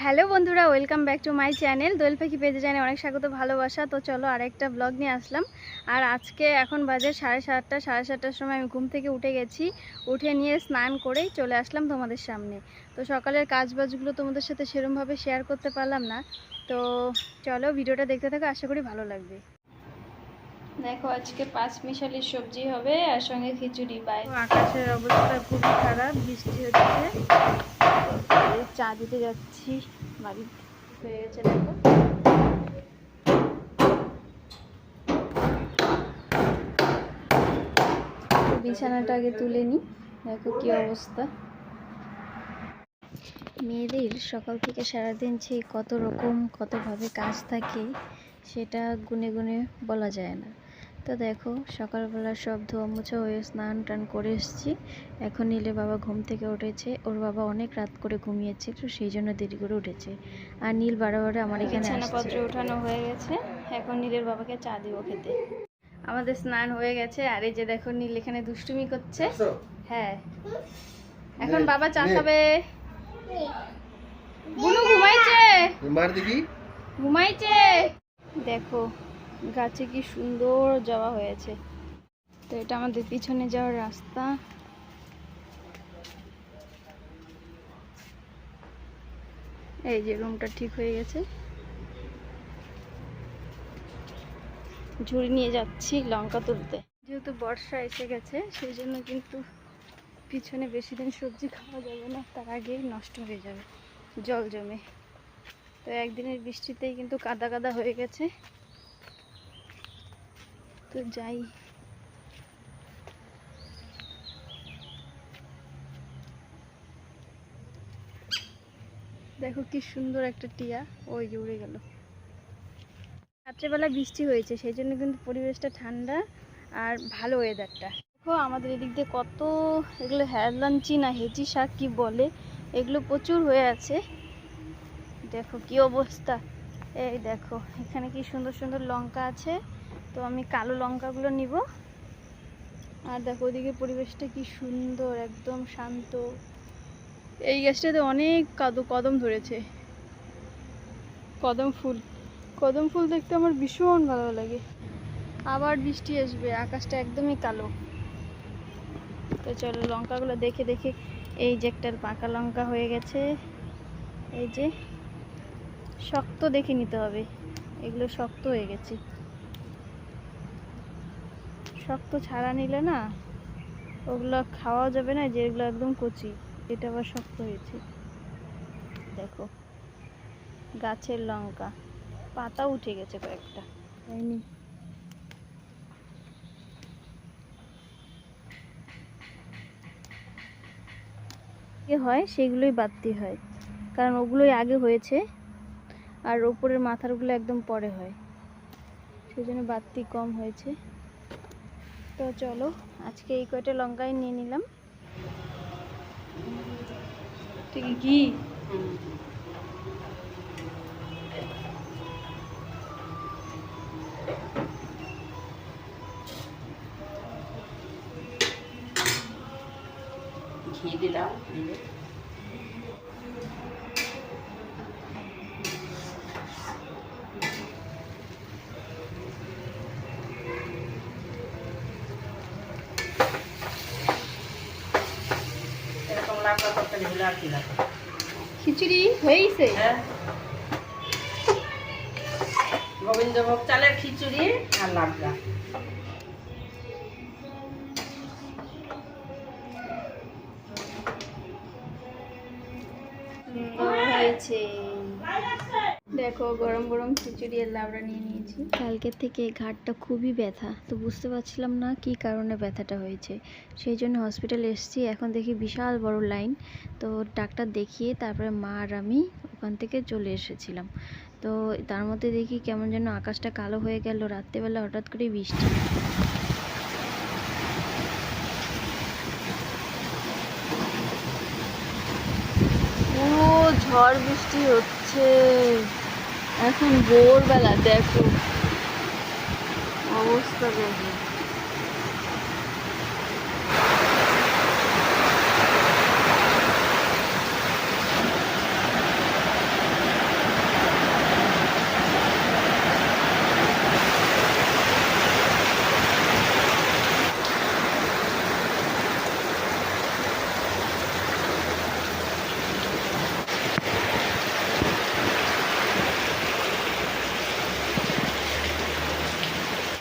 Hello বন্ধুরা, welcome back to my channel. দোয়েল পাখি পেজে জানে অনেক স্বাগত, ভালোবাসা। তো চলো আরেকটা ব্লগ নিয়ে আসলাম। আর আজকে এখন বাজে 7:30। 7:30টার সময় আমি ঘুম থেকে উঠে গেছি। উঠে নিয়ে স্নান করেই চলে আসলাম তোমাদের সামনে। তো সকালের কাজবাজগুলো তোমাদের সাথে সেরকমভাবে শেয়ার করতে পারলাম না। তো চলো ভিডিওটা দেখতে থাকো, আশা করি ভালো লাগবে। দেখো আজকে 5 মিশালির সবজি হবে আর সঙ্গে খিচুড়ি। আকাশের অবস্থা খুবই খারাপ, বৃষ্টি হচ্ছে। চা দিতে যাচ্ছি, বাড়িতে হয়ে গেছে। দেখো বিছানাটা আগে তুলে নিই। দেখো কি অবস্থা। মেয়েদের সকাল থেকে সারাদিন সেই কত রকম কতভাবে কাজ থাকে, সেটা গুনে গুনে বলা যায় না। তো দেখো সকালবেলা সব ধোয়া মোছা হয়ে স্নান টান করে এসেছি। এখন নীলের বাবা ঘুম থেকে উঠেছে। ওর বাবা অনেক রাত করে ঘুমিয়েছে, তো সেই জন্য দেরি করে উঠেছে। আর নীল বারে আমার এখানে বিছানাপত্র ওঠানো হয়ে গেছে। এখন নীলের বাবাকে চা দিব খেতে। আমাদের স্নান হয়ে গেছে। আর এই যে দেখো নীল এখানে দুষ্টুমি করছে। হ্যাঁ, এখন বাবা চা খাবে। বুনু ঘুমাইছে, ঘুমাইছে। দেখো গাছে কি সুন্দর জবা হয়েছে। তো এটা আমাদের পিছনে যাওয়ার রাস্তা। এই যে রুমটা ঠিক হয়ে গেছে। ঝুড়ি নিয়ে যাচ্ছি লঙ্কা তুলতে। যেহেতু বর্ষা এসে গেছে, সেই জন্য কিন্তু পিছনে বেশি দিন সবজি খাওয়া যাবে না, তার আগেই নষ্ট হয়ে যাবে জল জমে। তো একদিনের বৃষ্টিতেই কিন্তু কাদা কাদা হয়ে গেছে। তো যাই। দেখো কি সুন্দর একটা টিয়া, ওই যে উড়ে গেল। রাত্রেবেলা বৃষ্টি হয়েছে, সেই জন্য কিন্তু পরিবেশটা ঠান্ডা আর ভালো ওয়েদারটা। দেখো আমাদের এদিক দিয়ে কত এগুলো হেলাঞ্চি না হেঁচি শাক কি বলে, এগুলো প্রচুর হয়ে আছে। দেখো কি অবস্থা। এই দেখো এখানে কি সুন্দর সুন্দর লঙ্কা আছে। তো আমি কালো লঙ্কাগুলো নিব। আর দেখো ওদিকে পরিবেশটা কি সুন্দর, একদম শান্ত। এই গাছটাতে অনেক কদম ধরেছে। কদম ফুল দেখতে আমার ভীষণ ভালো লাগে। আবার বৃষ্টি আসবে, আকাশটা একদমই কালো। তো চলো লঙ্কাগুলো দেখে দেখে। এই যে একটা পাকা লঙ্কা হয়ে গেছে। এই যে শক্ত দেখে নিতে হবে, এগুলো শক্ত হয়ে গেছে। শক্ত ছাড়া নিলে না ওগুলো খাওয়া যাবে না, যেগুলো একদম কচি। এটা আবার শক্ত হয়েছে। দেখো গাছের লঙ্কা, পাতা উঠে গেছে কয়েকটা। হয়নি হয়, সেগুলোই বাড়তি হয়, কারণ ওগুলোই আগে হয়েছে আর ওপরের মাথারগুলো একদম পরে হয়, সেই জন্য বাড়তি কম হয়েছে। তো চলো আজকে এই কয়টা লঙ্কাই নিয়ে নিলাম। ঠিক কি ঘি দিলাম। খিচুড়ি হয়েছে। গোবিন্দভোগ চালের খিচুড়ি আর লাবড়া হয়েছে। দেখো গরম গরম খিচুড়ি আর লাবড়া নিয়ে নিয়েছি। কালকে থেকে ঘাটটা খুবই ব্যথা, তো বুঝতে পারছিলাম না কি কারণে ব্যথাটা হয়েছে, সেই জন্য হসপিটালে এসেছি। এখন দেখি বিশাল বড় লাইন। তো ডাক্তার দেখিয়ে তারপরে মা আর আমি ওখান থেকে চলে এসেছিলাম। তো তার মধ্যে দেখি কেমন যেন আকাশটা কালো হয়ে গেল, রাত্রেবেলা হঠাৎ করে বৃষ্টি। পুরো ঝড় বৃষ্টি হচ্ছে এখন ভোরবেলা। দেখো অবস্থা দেখো।